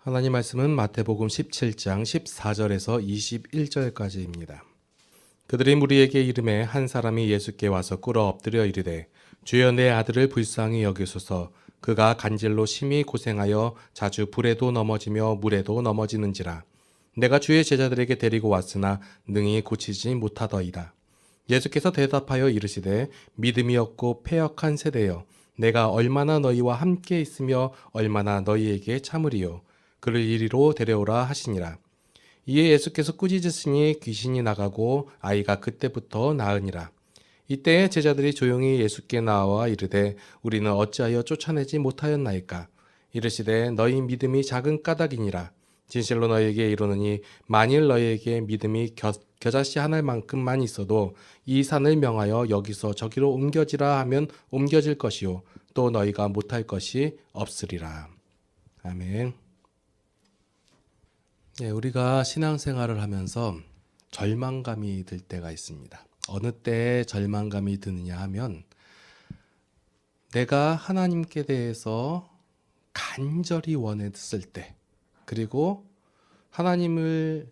하나님 말씀은 마태복음 17장 14절에서 21절까지입니다. 그들이 무리에게 이르매 한 사람이 예수께 와서 꿇어 엎드려 이르되 주여 내 아들을 불쌍히 여기소서. 그가 간질로 심히 고생하여 자주 불에도 넘어지며 물에도 넘어지는지라. 내가 주의 제자들에게 데리고 왔으나 능히 고치지 못하더이다. 예수께서 대답하여 이르시되 믿음이 없고 패역한 세대여, 내가 얼마나 너희와 함께 있으며 얼마나 너희에게 참으리요. 그를 이리로 데려오라 하시니라. 이에 예수께서 꾸짖으시니 귀신이 나가고 아이가 그때부터 나으니라. 이때에 제자들이 조용히 예수께 나와 이르되 우리는 어찌하여 쫓아내지 못하였나이까. 이르시되 너희 믿음이 작은 까닭이니라. 진실로 너희에게 이르노니 만일 너희에게 믿음이 겨자씨 하나만큼만 있어도 이 산을 명하여 여기서 저기로 옮겨지라 하면 옮겨질 것이요 또 너희가 못할 것이 없으리라. 아멘. 네, 우리가 신앙생활을 하면서 절망감이 들 때가 있습니다. 어느 때 절망감이 드느냐 하면 내가 하나님께 대해서 간절히 원했을 때, 그리고 하나님을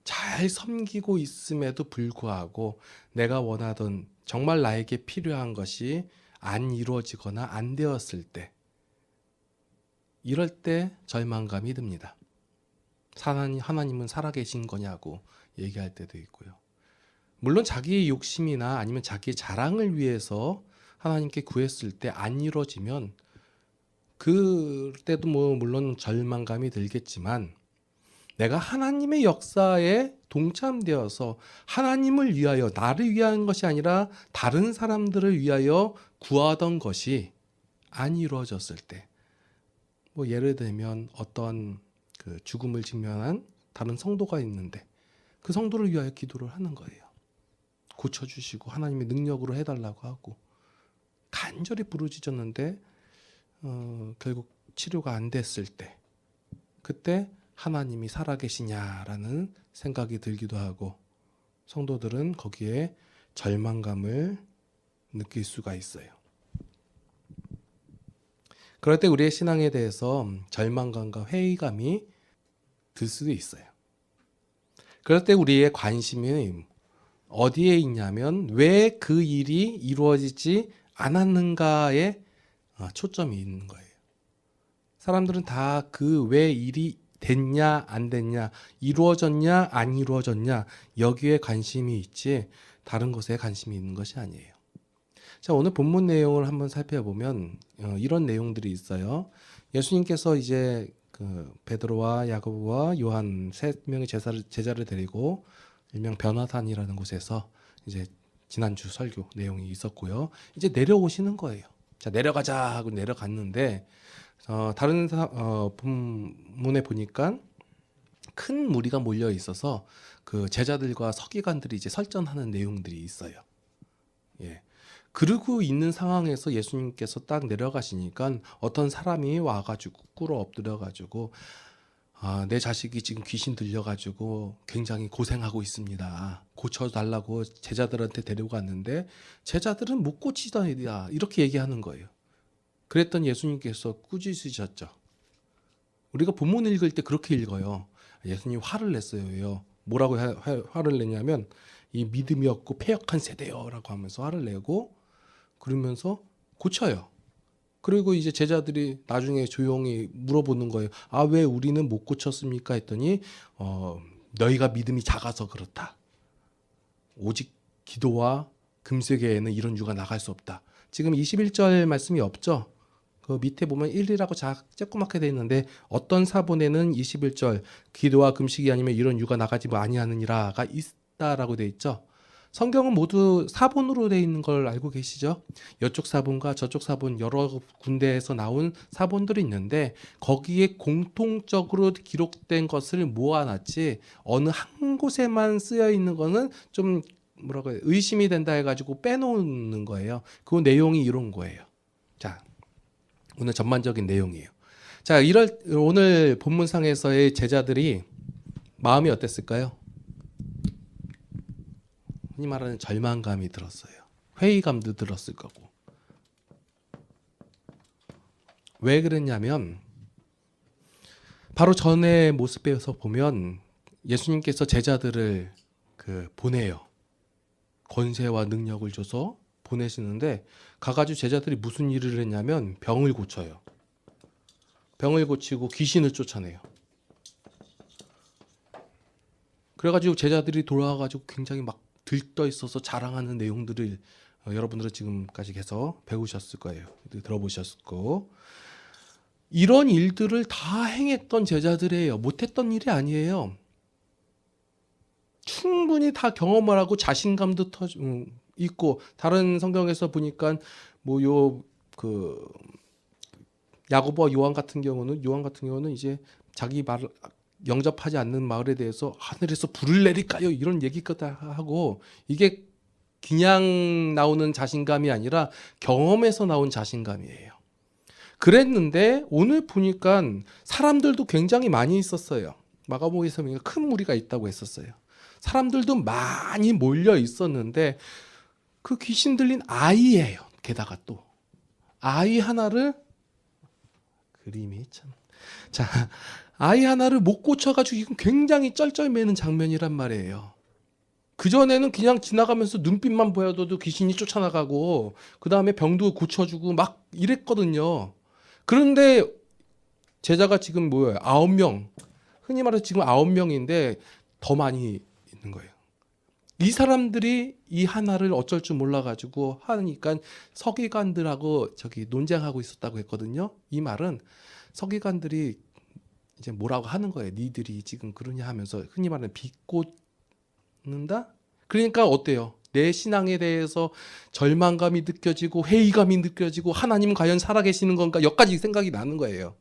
잘 섬기고 있음에도 불구하고 내가 원하던 정말 나에게 필요한 것이 안 이루어지거나 안 되었을 때, 이럴 때 절망감이 듭니다. 하나님은 살아계신 거냐고 얘기할 때도 있고요. 물론 자기의 욕심이나 아니면 자기의 자랑을 위해서 하나님께 구했을 때 안 이루어지면 그때도 물론 절망감이 들겠지만, 내가 하나님의 역사에 동참되어서 하나님을 위하여, 나를 위한 것이 아니라 다른 사람들을 위하여 구하던 것이 안 이루어졌을 때, 예를 들면 어떤 죽음을 직면한 다른 성도가 있는데 그 성도를 위하여 기도를 하는 거예요. 고쳐주시고 하나님의 능력으로 해달라고 하고 간절히 부르짖었는데 결국 치료가 안 됐을 때, 그때 하나님이 살아계시냐라는 생각이 들기도 하고 성도들은 거기에 절망감을 느낄 수가 있어요. 그럴 때 우리의 신앙에 대해서 절망감과 회의감이 들 수도 있어요. 그럴 때 우리의 관심이 어디에 있냐면 왜 그 일이 이루어지지 않았는가에 초점이 있는 거예요. 사람들은 다 그 왜 일이 됐냐 안 됐냐, 이루어졌냐 안 이루어졌냐, 여기에 관심이 있지 다른 것에 관심이 있는 것이 아니에요. 자, 오늘 본문 내용을 한번 살펴보면 이런 내용들이 있어요. 예수님께서 이제 베드로와 야고보와 요한 세 명의 제자를 데리고 일명 변화산이라는 곳에서 이제 지난주 설교 내용이 있었고요. 이제 내려오시는 거예요. 자, 내려가자 하고 내려갔는데 다른 본문에 보니까 큰 무리가 몰려 있어서 그 제자들과 서기관들이 이제 설전하는 내용들이 있어요. 예. 그러고 있는 상황에서 예수님께서 딱 내려가시니까 어떤 사람이 와가지고 꿇어 엎드려가지고 내 자식이 지금 귀신 들려가지고 굉장히 고생하고 있습니다. 고쳐달라고 제자들한테 데리고 갔는데 제자들은 못 고치더이다, 이렇게 얘기하는 거예요. 그랬더니 예수님께서 꾸짖으셨죠. 우리가 본문 읽을 때 그렇게 읽어요. 예수님 화를 냈어요. 뭐라고 화를 내냐면 이 믿음이 없고 패역한 세대요 라고 하면서 화를 내고 그러면서 고쳐요. 그리고 이제 제자들이 나중에 조용히 물어보는 거예요. 왜 우리는 못 고쳤습니까? 했더니 너희가 믿음이 작아서 그렇다. 오직 기도와 금식에는 이런 유가 나갈 수 없다. 지금 21절 말씀이 없죠? 그 밑에 보면 1이라고 조그맣게 되어 있는데 어떤 사본에는 21절 기도와 금식이 아니면 이런 유가 나가지 아니하느니라가 있다라고 되어 있죠. 성경은 모두 사본으로 되어 있는 걸 알고 계시죠? 이쪽 사본과 저쪽 사본 여러 군데에서 나온 사본들이 있는데 거기에 공통적으로 기록된 것을 모아놨지 어느 한 곳에만 쓰여 있는 거는 좀 의심이 된다 해가지고 빼놓는 거예요. 그 내용이 이런 거예요. 자, 오늘 전반적인 내용이에요. 자, 오늘 본문상에서의 제자들이 마음이 어땠을까요? 흔히 말하는 절망감이 들었어요. 회의감도 들었을 거고. 왜 그랬냐면 바로 전의 모습에서 보면 예수님께서 제자들을 보내요. 권세와 능력을 줘서 보내시는데 가가지고 제자들이 무슨 일을 했냐면 병을 고쳐요. 병을 고치고 귀신을 쫓아내요. 그래가지고 제자들이 돌아와가지고 굉장히 막 들떠 있어서 자랑하는 내용들을 여러분들은 지금까지 계속 배우셨을 거예요. 들어보셨을 거고. 이런 일들을 다 행했던 제자들이에요. 못했던 일이 아니에요. 충분히 다 경험을 하고 자신감도 있고, 다른 성경에서 보니까 야고보와 요한 같은 경우는 이제 자기 말 영접하지 않는 마을에 대해서 하늘에서 불을 내릴까요? 이런 얘기까지 하고, 이게 그냥 나오는 자신감이 아니라 경험에서 나온 자신감이에요. 그랬는데 오늘 보니까 사람들도 굉장히 많이 있었어요. 마가복음에서 보니까 큰 무리가 있다고 했었어요. 사람들도 많이 몰려 있었는데 그 귀신 들린 아이예요. 게다가 또 아이 하나를 그림이 참. 자, 아이 하나를 못 고쳐가지고 굉장히 쩔쩔매는 장면이란 말이에요. 그전에는 그냥 지나가면서 눈빛만 보여도 귀신이 쫓아나가고 그 다음에 병도 고쳐주고 막 이랬거든요. 그런데 제자가 지금 뭐예요? 9명. 흔히 말해서 지금 9명인데 더 많이 있는 거예요. 이 사람들이 이 하나를 어쩔 줄 몰라가지고 하니까 서기관들하고 논쟁하고 있었다고 했거든요. 이 말은 서기관들이 이제 뭐라고 하는 거예요. 니들이 지금 그러냐 하면서 흔히 말하는 비꼬는다? 그러니까 어때요? 내 신앙에 대해서 절망감이 느껴지고 회의감이 느껴지고 하나님 과연 살아계시는 건가? 여기까지 생각이 나는 거예요.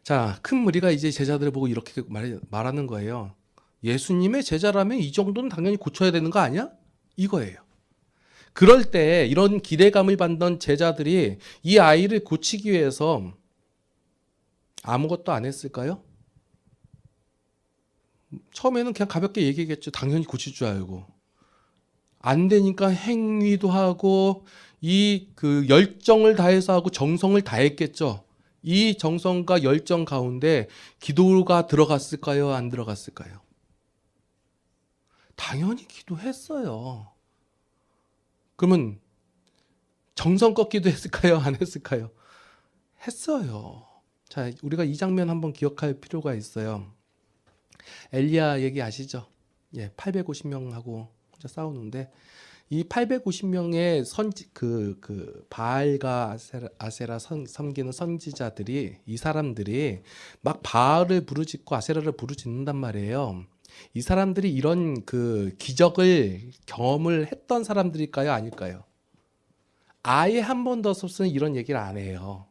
자, 큰 무리가 이제 제자들을 보고 이렇게 말하는 거예요. 예수님의 제자라면 이 정도는 당연히 고쳐야 되는 거 아니야? 이거예요. 그럴 때 이런 기대감을 받던 제자들이 이 아이를 고치기 위해서 아무것도 안 했을까요? 처음에는 그냥 가볍게 얘기했겠죠. 당연히 고칠 줄 알고. 안 되니까 행위도 하고 열정을 다해서 하고 정성을 다했겠죠. 이 정성과 열정 가운데 기도가 들어갔을까요? 안 들어갔을까요? 당연히 기도했어요. 그러면 정성껏 기도했을까요? 안 했을까요? 했어요. 자, 우리가 이 장면 한번 기억할 필요가 있어요. 엘리야 얘기 아시죠? 예, 850명하고 혼자 싸우는데 이 850명의 바알과 아세라 섬기는 선지자들이, 이 사람들이 막 바알을 부르짖고 아세라를 부르짖는단 말이에요. 이 사람들이 이런 기적을 경험을 했던 사람들일까요? 아닐까요? 아예 한 번도 없었으면 이런 얘기를 안 해요.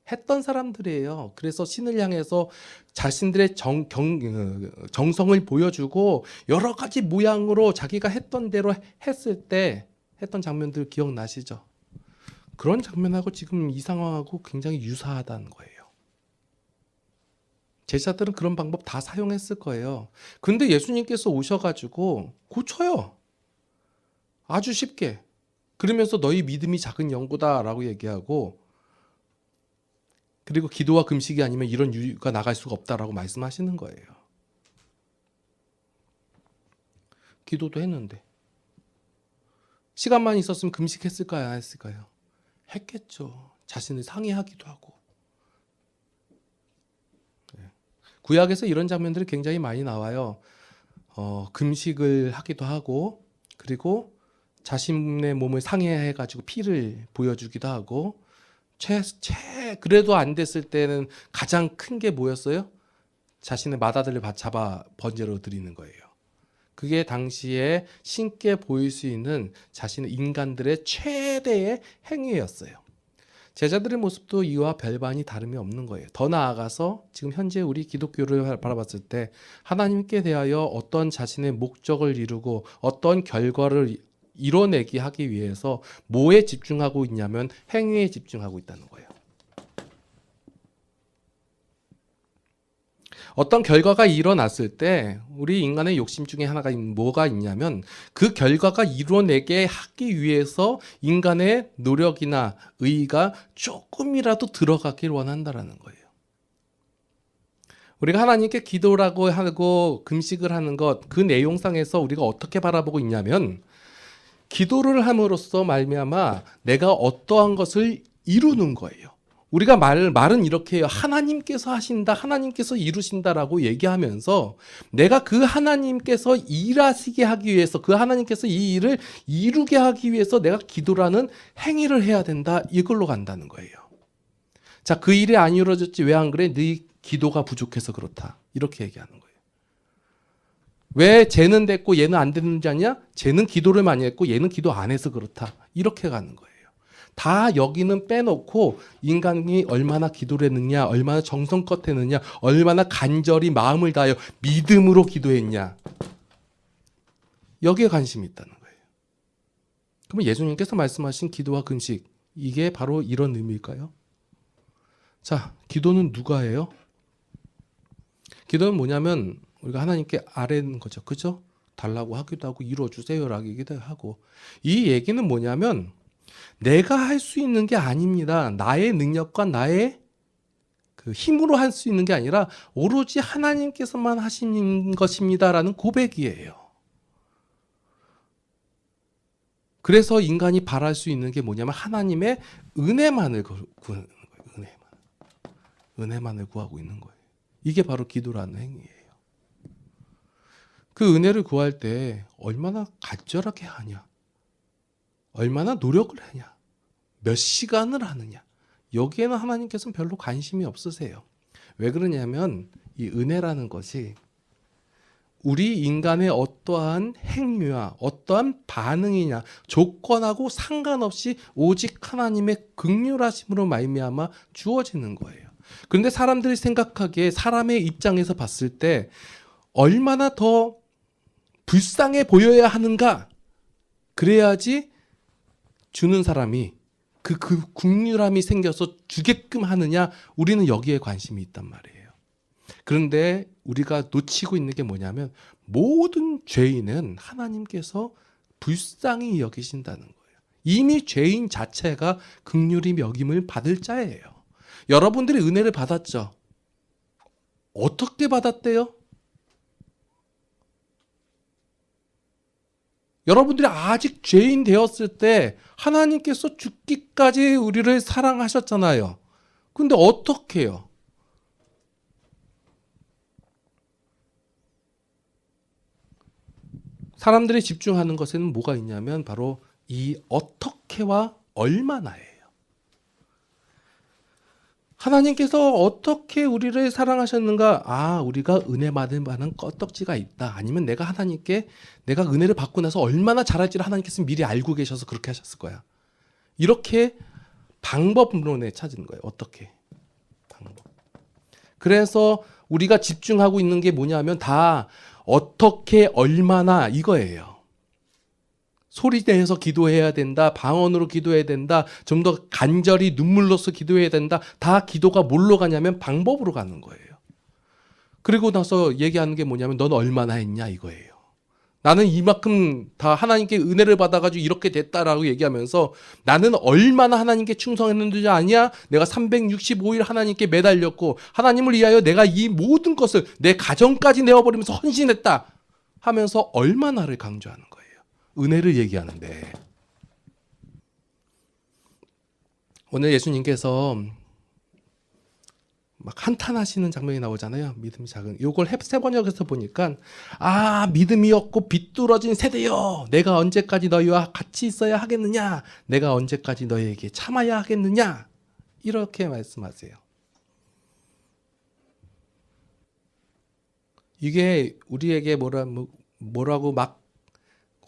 했던 사람들이에요. 그래서 신을 향해서 자신들의 정성을 보여주고 여러 가지 모양으로 자기가 했던 대로 했을 때 했던 장면들 기억나시죠? 그런 장면하고 지금 이 상황하고 굉장히 유사하다는 거예요. 제자들은 그런 방법 다 사용했을 거예요. 근데 예수님께서 오셔가지고 고쳐요. 아주 쉽게. 그러면서 너희 믿음이 작은 영구다라고 얘기하고, 그리고 기도와 금식이 아니면 이런 유가 나갈 수가 없다라고 말씀하시는 거예요. 기도도 했는데 시간만 있었으면 금식했을까요? 안 했을까요? 했겠죠. 자신을 상해하기도 하고. 구약에서 이런 장면들이 굉장히 많이 나와요. 금식을 하기도 하고, 그리고 자신의 몸을 상해해가지고 피를 보여주기도 하고, 그래도 안 됐을 때는 가장 큰 게 뭐였어요? 자신의 맏아들을 잡아 번제로 드리는 거예요. 그게 당시에 신께 보일 수 있는 자신의 인간들의 최대의 행위였어요. 제자들의 모습도 이와 별반이 다름이 없는 거예요. 더 나아가서 지금 현재 우리 기독교를 바라봤을 때 하나님께 대하여 어떤 자신의 목적을 이루고 어떤 결과를 이뤄내기 하기 위해서 뭐에 집중하고 있냐면 행위에 집중하고 있다는 거예요. 어떤 결과가 일어났을 때 우리 인간의 욕심 중에 하나가 뭐가 있냐면 그 결과가 이뤄내게 하기 위해서 인간의 노력이나 의의가 조금이라도 들어가길 원한다라는 거예요. 우리가 하나님께 기도라고 하고 금식을 하는 것, 그 내용상에서 우리가 어떻게 바라보고 있냐면 기도를 함으로써 말미암아 내가 어떠한 것을 이루는 거예요. 우리가 말은 이렇게 해요. 하나님께서 하신다, 하나님께서 이루신다라고 얘기하면서 내가 그 하나님께서 일하시게 하기 위해서, 그 하나님께서 이 일을 이루게 하기 위해서 내가 기도라는 행위를 해야 된다, 이걸로 간다는 거예요. 자, 그 일이 안 이루어졌지 왜 안 그래? 네 기도가 부족해서 그렇다, 이렇게 얘기하는 거예요. 왜 쟤는 됐고 얘는 안 됐는지 아냐? 쟤는 기도를 많이 했고 얘는 기도 안 해서 그렇다, 이렇게 가는 거예요. 다 여기는 빼놓고 인간이 얼마나 기도를 했느냐, 얼마나 정성껏 했느냐, 얼마나 간절히 마음을 다하여 믿음으로 기도했냐, 여기에 관심이 있다는 거예요. 그러면 예수님께서 말씀하신 기도와 금식, 이게 바로 이런 의미일까요? 자, 기도는 누가 해요? 기도는 뭐냐면 우리가 하나님께 아뢰는 거죠. 그죠? 달라고 하기도 하고 이루어주세요라고 얘기도 하고, 이 얘기는 뭐냐면 내가 할 수 있는 게 아닙니다. 나의 능력과 나의 그 힘으로 할 수 있는 게 아니라 오로지 하나님께서만 하시는 것입니다라는 고백이에요. 그래서 인간이 바랄 수 있는 게 뭐냐면 하나님의 은혜만을 구하는 거예요. 은혜만을 구하고 있는 거예요. 이게 바로 기도라는 행위예요. 그 은혜를 구할 때 얼마나 간절하게 하냐, 얼마나 노력을 하냐, 몇 시간을 하느냐, 여기에는 하나님께서는 별로 관심이 없으세요. 왜 그러냐면 이 은혜라는 것이 우리 인간의 어떠한 행위와 어떠한 반응이냐, 조건하고 상관없이 오직 하나님의 긍휼하심으로 말미암아 주어지는 거예요. 그런데 사람들이 생각하기에, 사람의 입장에서 봤을 때 얼마나 더 불쌍해 보여야 하는가, 그래야지 주는 사람이 그 긍휼함이 생겨서 주게끔 하느냐, 우리는 여기에 관심이 있단 말이에요. 그런데 우리가 놓치고 있는 게 뭐냐면 모든 죄인은 하나님께서 불쌍히 여기신다는 거예요. 이미 죄인 자체가 긍휼히 여김을 받을 자예요. 여러분들이 은혜를 받았죠? 어떻게 받았대요? 여러분들이 아직 죄인 되었을 때 하나님께서 죽기까지 우리를 사랑하셨잖아요. 근데 어떻게 해요? 사람들이 집중하는 것에는 뭐가 있냐면 바로 이 어떻게와 얼마나예요. 하나님께서 어떻게 우리를 사랑하셨는가? 아, 우리가 은혜 받을 만한 껍덕지가 있다. 아니면 내가 하나님께 내가 은혜를 받고 나서 얼마나 잘할지를 하나님께서 미리 알고 계셔서 그렇게 하셨을 거야. 이렇게 방법론에 찾는 거예요. 어떻게? 방법. 그래서 우리가 집중하고 있는 게 뭐냐면 다 어떻게 얼마나 이거예요. 소리 내서 기도해야 된다, 방언으로 기도해야 된다, 좀 더 간절히 눈물로서 기도해야 된다. 다 기도가 뭘로 가냐면 방법으로 가는 거예요. 그리고 나서 얘기하는 게 뭐냐면 넌 얼마나 했냐, 이거예요. 나는 이만큼 다 하나님께 은혜를 받아가지고 이렇게 됐다라고 얘기하면서 나는 얼마나 하나님께 충성했는지 아니야? 내가 365일 하나님께 매달렸고 하나님을 위하여 내가 이 모든 것을 내 가정까지 내어버리면서 헌신했다 하면서 얼마나를 강조하는 거예요. 은혜를 얘기하는데, 오늘 예수님께서 막 한탄하시는 장면이 나오잖아요. 믿음이 작은. 요걸 heb세 번역에서 보니까 아, 믿음이 없고 비뚤어진 세대여, 내가 언제까지 너희와 같이 있어야 하겠느냐, 내가 언제까지 너희에게 참아야 하겠느냐, 이렇게 말씀하세요. 이게 우리에게 뭐라고 막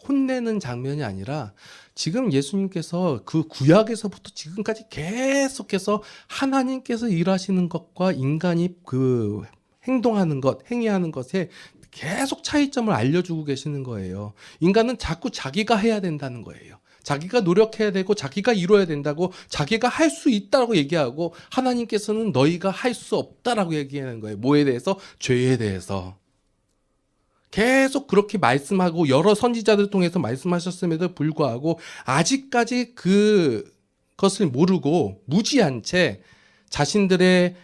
혼내는 장면이 아니라 지금 예수님께서 그 구약에서부터 지금까지 계속해서 하나님께서 일하시는 것과 인간이 그 행동하는 것, 행위하는 것에 계속 차이점을 알려주고 계시는 거예요. 인간은 자꾸 자기가 해야 된다는 거예요. 자기가 노력해야 되고 자기가 이루어야 된다고, 자기가 할 수 있다고 얘기하고, 하나님께서는 너희가 할 수 없다라고 얘기하는 거예요. 뭐에 대해서? 죄에 대해서. 계속 그렇게 말씀하고 여러 선지자들 통해서 말씀하셨음에도 불구하고 아직까지 그것을 모르고 무지한 채 자신들의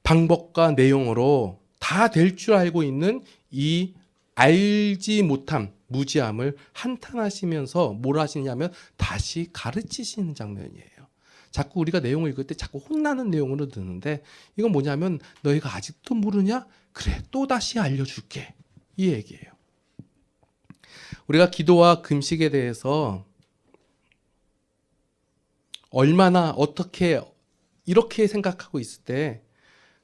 방법과 내용으로 다 될 줄 알고 있는 이 알지 못함, 무지함을 한탄하시면서 뭘 하시냐면 다시 가르치시는 장면이에요. 자꾸 우리가 내용을 읽을 때 자꾸 혼나는 내용으로 드는데 이건 뭐냐면 너희가 아직도 모르냐? 그래, 또다시 알려줄게. 이 얘기예요. 우리가 기도와 금식에 대해서 얼마나 어떻게 이렇게 생각하고 있을 때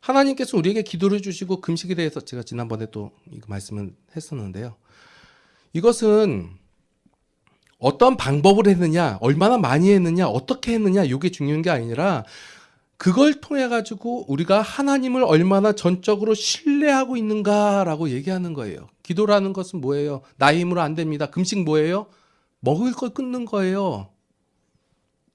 하나님께서 우리에게 기도를 주시고 금식에 대해서 제가 지난번에 또 이거 말씀을 했었는데요. 이것은 어떤 방법을 했느냐, 얼마나 많이 했느냐, 어떻게 했느냐 이게 중요한 게 아니라 그걸 통해 가지고 우리가 하나님을 얼마나 전적으로 신뢰하고 있는가라고 얘기하는 거예요. 기도라는 것은 뭐예요? 나의 힘으로 안 됩니다. 금식 뭐예요? 먹을 걸 끊는 거예요.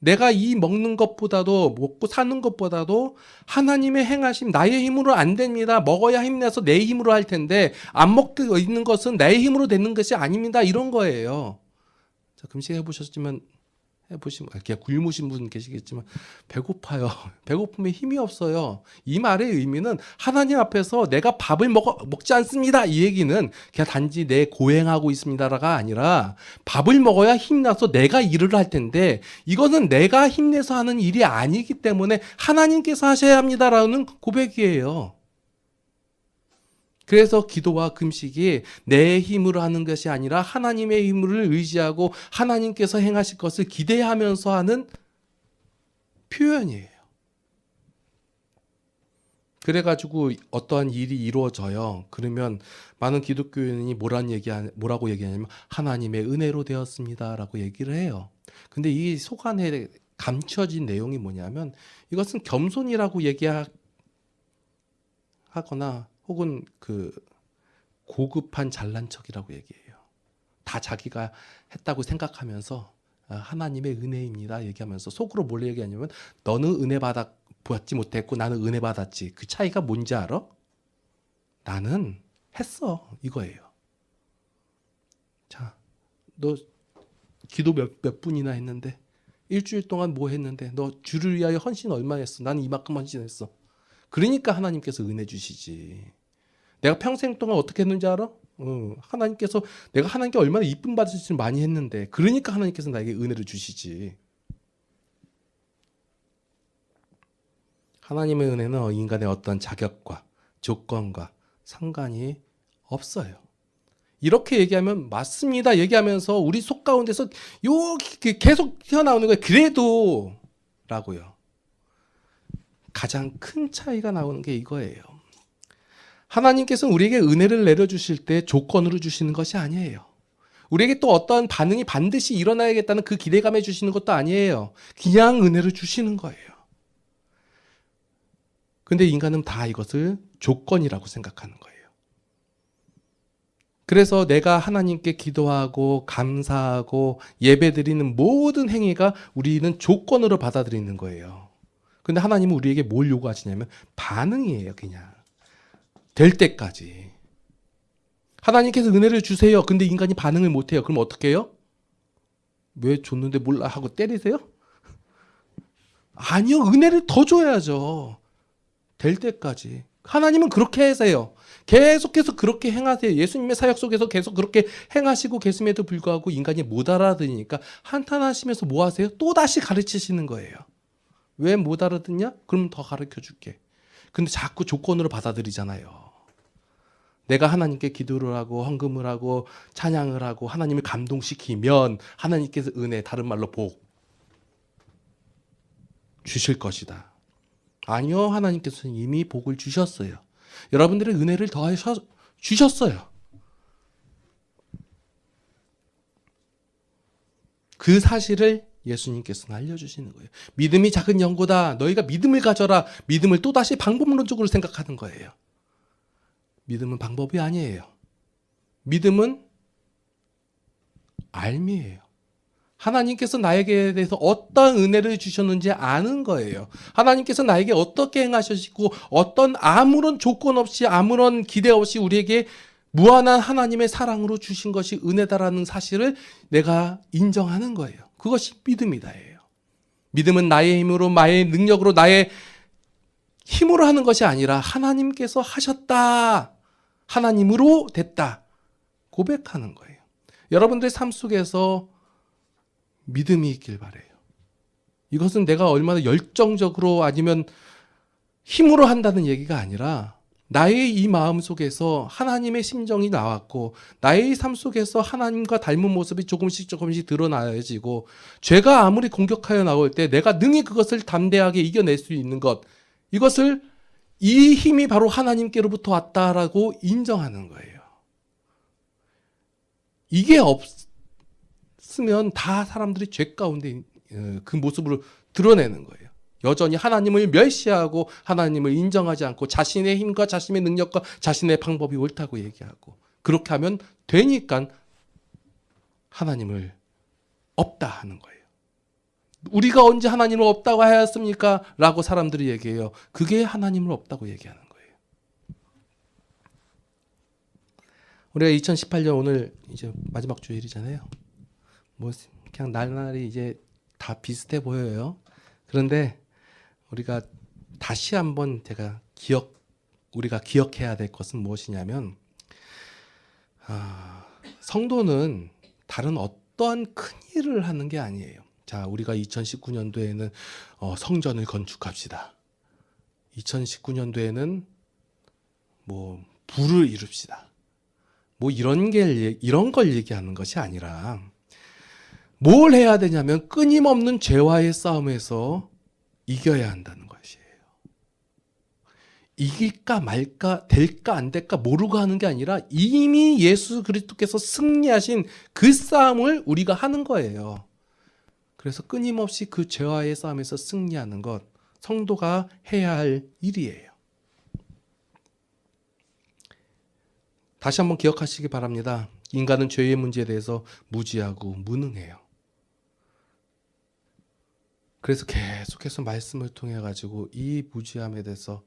내가 이 먹는 것보다도 먹고 사는 것보다도 하나님의 행하심 나의 힘으로 안 됩니다. 먹어야 힘내서 내 힘으로 할 텐데 안 먹고 있는 것은 내 힘으로 되는 것이 아닙니다. 이런 거예요. 자, 금식 해보셨지만 해보시면 그냥 굶으신 분 계시겠지만 배고파요. 배고픔에 힘이 없어요. 이 말의 의미는 하나님 앞에서 내가 밥을 먹지 않습니다. 이 얘기는 그냥 단지 내 고행하고 있습니다가 아니라 밥을 먹어야 힘나서 내가 일을 할 텐데 이거는 내가 힘내서 하는 일이 아니기 때문에 하나님께서 하셔야 합니다라는 고백이에요. 그래서 기도와 금식이 내 힘으로 하는 것이 아니라 하나님의 힘을 의지하고 하나님께서 행하실 것을 기대하면서 하는 표현이에요. 그래가지고 어떠한 일이 이루어져요. 그러면 많은 기독교인이 뭐라고 얘기하냐면 하나님의 은혜로 되었습니다라고 얘기를 해요. 근데 이 속 안에 감춰진 내용이 뭐냐면 이것은 겸손이라고 얘기하거나 혹은 그 고급한 잘난 척이라고 얘기해요. 다 자기가 했다고 생각하면서 하나님의 은혜입니다 얘기하면서 속으로 뭘 얘기하냐면 너는 은혜 받지 못했고 나는 은혜 받았지. 그 차이가 뭔지 알아? 나는 했어 이거예요. 자, 너 기도 몇 분이나 했는데 일주일 동안 뭐 했는데 너 주를 위하여 헌신 얼마 했어? 나는 이만큼 헌신했어. 그러니까 하나님께서 은혜 주시지. 내가 평생 동안 어떻게 했는지 알아? 하나님께서 내가 하나님께 얼마나 이쁨 받으시지 많이 했는데 그러니까 하나님께서 나에게 은혜를 주시지. 하나님의 은혜는 인간의 어떤 자격과 조건과 상관이 없어요. 이렇게 얘기하면 맞습니다 얘기하면서 우리 속 가운데서 계속 튀어나오는 거예요. 그래도 라고요. 가장 큰 차이가 나오는 게 이거예요. 하나님께서는 우리에게 은혜를 내려주실 때 조건으로 주시는 것이 아니에요. 우리에게 또 어떤 반응이 반드시 일어나야겠다는 그 기대감에 주시는 것도 아니에요. 그냥 은혜를 주시는 거예요. 근데 인간은 다 이것을 조건이라고 생각하는 거예요. 그래서 내가 하나님께 기도하고 감사하고 예배드리는 모든 행위가 우리는 조건으로 받아들이는 거예요. 근데 하나님은 우리에게 뭘 요구하시냐면 반응이에요. 그냥 될 때까지. 하나님께서 은혜를 주세요. 근데 인간이 반응을 못해요. 그럼 어떻게 해요? 왜 줬는데 몰라 하고 때리세요? 아니요. 은혜를 더 줘야죠. 될 때까지. 하나님은 그렇게 하세요. 계속해서 그렇게 행하세요. 예수님의 사역 속에서 계속 그렇게 행하시고 계심에도 불구하고 인간이 못 알아들으니까 한탄하시면서 뭐 하세요? 또다시 가르치시는 거예요. 왜 못 알아듣냐? 그럼 더 가르쳐 줄게. 근데 자꾸 조건으로 받아들이잖아요. 내가 하나님께 기도를 하고 헌금을 하고 찬양을 하고 하나님을 감동시키면 하나님께서 은혜, 다른 말로 복 주실 것이다. 아니요, 하나님께서는 이미 복을 주셨어요. 여러분들의 은혜를 더하셔 주셨어요. 그 사실을 예수님께서는 알려주시는 거예요. 믿음이 작은 영고다. 너희가 믿음을 가져라. 믿음을 또다시 방법론적으로 생각하는 거예요. 믿음은 방법이 아니에요. 믿음은 알미예요. 하나님께서 나에게 대해서 어떤 은혜를 주셨는지 아는 거예요. 하나님께서 나에게 어떻게 행하시고 어떤 아무런 조건 없이 아무런 기대 없이 우리에게 무한한 하나님의 사랑으로 주신 것이 은혜다라는 사실을 내가 인정하는 거예요. 그것이 믿음이다예요. 믿음은 나의 힘으로 나의 능력으로 나의 힘으로 하는 것이 아니라 하나님께서 하셨다. 하나님으로 됐다. 고백하는 거예요. 여러분들의 삶 속에서 믿음이 있길 바라요. 이것은 내가 얼마나 열정적으로 아니면 힘으로 한다는 얘기가 아니라 나의 이 마음 속에서 하나님의 심정이 나왔고 나의 삶 속에서 하나님과 닮은 모습이 조금씩 드러나지고 죄가 아무리 공격하여 나올 때 내가 능히 그것을 담대하게 이겨낼 수 있는 것, 이것을 이 힘이 바로 하나님께로부터 왔다라고 인정하는 거예요. 이게 없으면 다 사람들이 죄 가운데 그 모습으로 드러내는 거예요. 여전히 하나님을 멸시하고 하나님을 인정하지 않고 자신의 힘과 자신의 능력과 자신의 방법이 옳다고 얘기하고 그렇게 하면 되니까 하나님을 없다 하는 거예요. 우리가 언제 하나님을 없다고 하였습니까? 라고 사람들이 얘기해요. 그게 하나님을 없다고 얘기하는 거예요. 우리가 2018년 오늘 이제 마지막 주일이잖아요. 뭐 그냥 날날이 이제 다 비슷해 보여요. 그런데 우리가 다시 한번 우리가 기억해야 될 것은 무엇이냐면, 성도는 다른 어떠한 큰 일을 하는 게 아니에요. 자, 우리가 2019년도에는 성전을 건축합시다. 2019년도에는 뭐 부를 이룹시다. 뭐 이런 걸 얘기하는 것이 아니라 뭘 해야 되냐면 끊임없는 죄와의 싸움에서 이겨야 한다는 것이에요. 이길까 말까, 될까 안 될까 모르고 하는 게 아니라 이미 예수 그리스도께서 승리하신 그 싸움을 우리가 하는 거예요. 그래서 끊임없이 그 죄와의 싸움에서 승리하는 것, 성도가 해야 할 일이에요. 다시 한번 기억하시기 바랍니다. 인간은 죄의 문제에 대해서 무지하고 무능해요. 그래서 계속해서 말씀을 통해 가지고 이 무지함에 대해서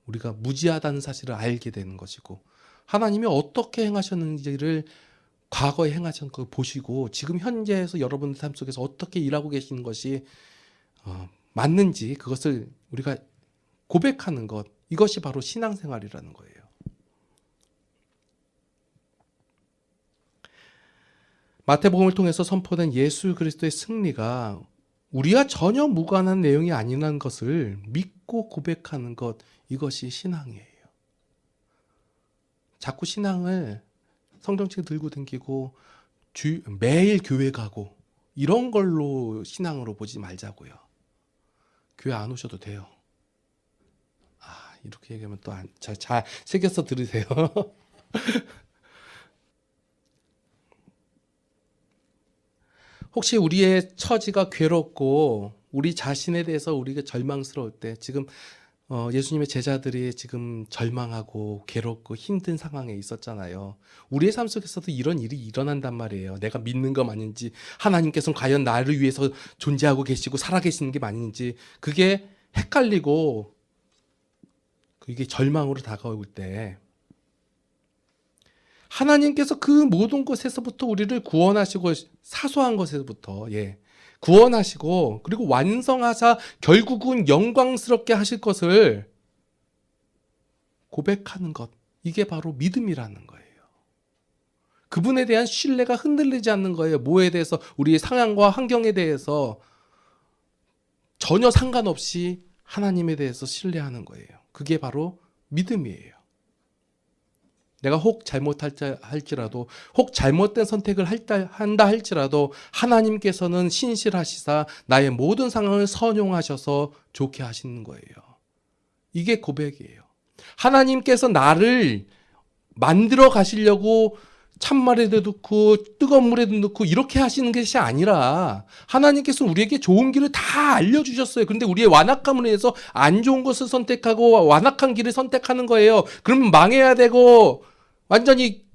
우리가 무지하다는 사실을 알게 되는 것이고, 하나님이 어떻게 행하셨는지를 과거에 행하신 걸 보시고 지금 현재에서 여러분의 삶 속에서 어떻게 일하고 계시는 것이 맞는지 그것을 우리가 고백하는 것, 이것이 바로 신앙생활이라는 거예요. 마태복음을 통해서 선포된 예수 그리스도의 승리가 우리와 전혀 무관한 내용이 아니라는 것을 믿고 고백하는 것, 이것이 신앙이에요. 자꾸 신앙을 성경책 들고 다니고 매일 교회 가고 이런 걸로 신앙으로 보지 말자고요. 교회 안 오셔도 돼요. 이렇게 얘기하면 또 잘 새겨서 들으세요. 혹시 우리의 처지가 괴롭고 우리 자신에 대해서 우리가 절망스러울 때, 지금 예수님의 제자들이 지금 절망하고 괴롭고 힘든 상황에 있었잖아요. 우리의 삶 속에서도 이런 일이 일어난단 말이에요. 내가 믿는 거 맞는지, 하나님께서는 과연 나를 위해서 존재하고 계시고 살아계시는 게 맞는지, 그게 헷갈리고 그게 절망으로 다가올 때 하나님께서 그 모든 것에서부터 우리를 구원하시고, 사소한 것에서부터 구원하시고, 그리고 완성하사 결국은 영광스럽게 하실 것을 고백하는 것, 이게 바로 믿음이라는 거예요. 그분에 대한 신뢰가 흔들리지 않는 거예요. 뭐에 대해서, 우리의 상황과 환경에 대해서 전혀 상관없이 하나님에 대해서 신뢰하는 거예요. 그게 바로 믿음이에요. 내가 혹 잘못할지라도, 혹 잘못된 선택을 한다 할지라도 하나님께서는 신실하시사 나의 모든 상황을 선용하셔서 좋게 하시는 거예요. 이게 고백이에요. 하나님께서 나를 만들어 가시려고 찬물에도 넣고 뜨거운 물에도 넣고 이렇게 하시는 것이 아니라, 하나님께서는 우리에게 좋은 길을 다 알려주셨어요. 그런데 우리의 완악함을 위해서 안 좋은 것을 선택하고 완악한 길을 선택하는 거예요. 그러면 망해야 되고 완전히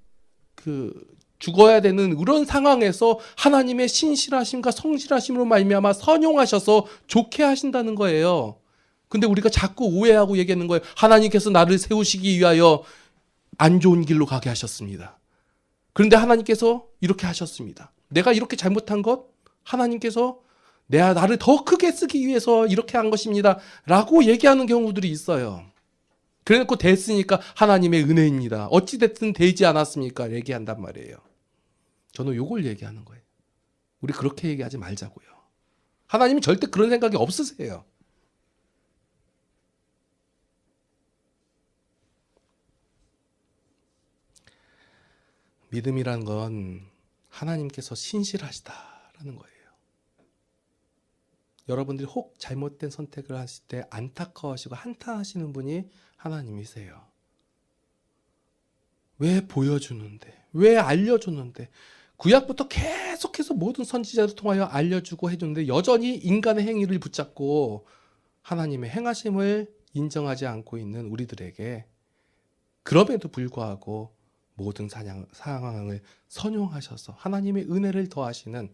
죽어야 되는 그런 상황에서 하나님의 신실하심과 성실하심으로 말미암아 선용하셔서 좋게 하신다는 거예요. 근데 우리가 자꾸 오해하고 얘기하는 거예요. 하나님께서 나를 세우시기 위하여 안 좋은 길로 가게 하셨습니다. 그런데 하나님께서 이렇게 하셨습니다. 내가 이렇게 잘못한 것, 하나님께서 나를 더 크게 쓰기 위해서 이렇게 한 것입니다 라고 얘기하는 경우들이 있어요. 그래놓고 됐으니까 하나님의 은혜입니다. 어찌됐든 되지 않았습니까? 얘기한단 말이에요. 저는 요걸 얘기하는 거예요. 우리 그렇게 얘기하지 말자고요. 하나님이 절대 그런 생각이 없으세요. 믿음이란 건 하나님께서 신실하시다라는 거예요. 여러분들이 혹 잘못된 선택을 하실 때 안타까워하시고 한탄하시는 분이 하나님이세요. 왜 보여주는데, 왜 알려주는데, 구약부터 계속해서 모든 선지자를 통하여 알려주고 해주는데 여전히 인간의 행위를 붙잡고 하나님의 행하심을 인정하지 않고 있는 우리들에게 그럼에도 불구하고 모든 상황을 선용하셔서 하나님의 은혜를 더하시는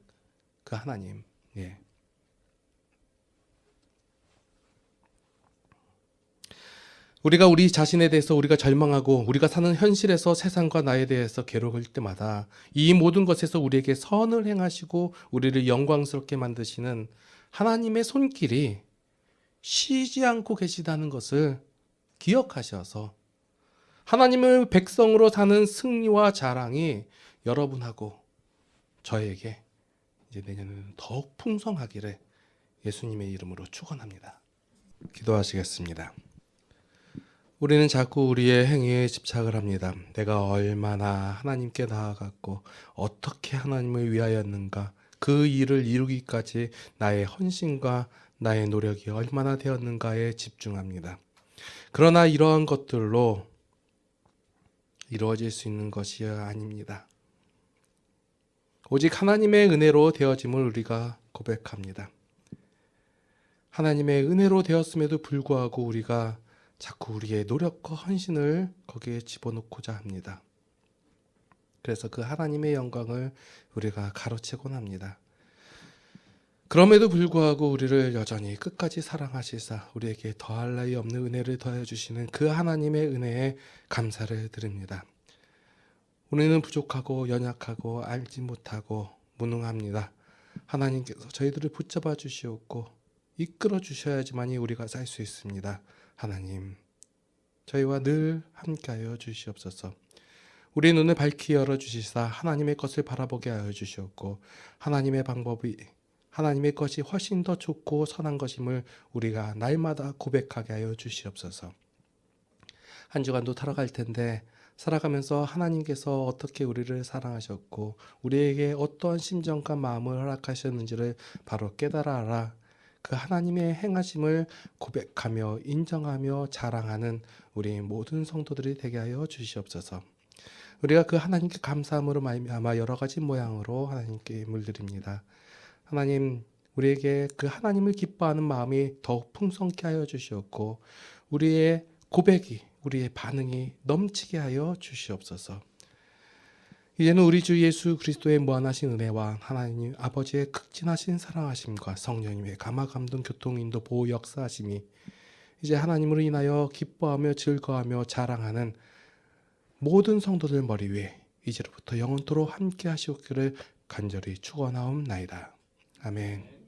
그 하나님. 예. 우리가 우리 자신에 대해서 우리가 절망하고 우리가 사는 현실에서 세상과 나에 대해서 괴로울 때마다 이 모든 것에서 우리에게 선을 행하시고 우리를 영광스럽게 만드시는 하나님의 손길이 쉬지 않고 계시다는 것을 기억하셔서 하나님의 백성으로 사는 승리와 자랑이 여러분하고 저에게 이제 내년에는 더욱 풍성하기를 예수님의 이름으로 축원합니다. 기도하시겠습니다. 우리는 자꾸 우리의 행위에 집착을 합니다. 내가 얼마나 하나님께 나아갔고 어떻게 하나님을 위하였는가, 그 일을 이루기까지 나의 헌신과 나의 노력이 얼마나 되었는가에 집중합니다. 그러나 이러한 것들로 이루어질 수 있는 것이 아닙니다. 오직 하나님의 은혜로 되어짐을 우리가 고백합니다. 하나님의 은혜로 되었음에도 불구하고 우리가 자꾸 우리의 노력과 헌신을 거기에 집어넣고자 합니다. 그래서 그 하나님의 영광을 우리가 가로채곤 합니다. 그럼에도 불구하고 우리를 여전히 끝까지 사랑하시사 우리에게 더할 나위 없는 은혜를 더해 주시는 그 하나님의 은혜에 감사를 드립니다. 우리는 부족하고 연약하고 알지 못하고 무능합니다. 하나님께서 저희들을 붙잡아 주시옵고 이끌어 주셔야지만이 우리가 살 수 있습니다. 하나님, 저희와 늘 함께하여 주시옵소서. 우리 눈을 밝히 열어주시사 하나님의 것을 바라보게 하여 주시옵고 하나님의 방법이 하나님의 것이 훨씬 더 좋고 선한 것임을 우리가 날마다 고백하게 하여 주시옵소서. 한 주간도 살아갈 텐데 살아가면서 하나님께서 어떻게 우리를 사랑하셨고 우리에게 어떠한 심정과 마음을 허락하셨는지를 바로 깨달아 알아 그 하나님의 행하심을 고백하며 인정하며 자랑하는 우리 모든 성도들이 되게 하여 주시옵소서. 우리가 그 하나님께 감사함으로 말미암아 여러 가지 모양으로 하나님께 물드립니다. 하나님, 우리에게 그 하나님을 기뻐하는 마음이 더욱 풍성케 하여 주시옵고 우리의 고백이, 우리의 반응이 넘치게 하여 주시옵소서. 이제는 우리 주 예수 그리스도의 무한하신 은혜와 하나님 아버지의 극진하신 사랑하심과 성령님의 감화 감동 교통 인도 보호 역사하심이 이제 하나님으로 인하여 기뻐하며 즐거워하며 자랑하는 모든 성도들 머리 위에 이제로부터 영원토록 함께 하시옵기를 간절히 축원하옵나이다. 아멘.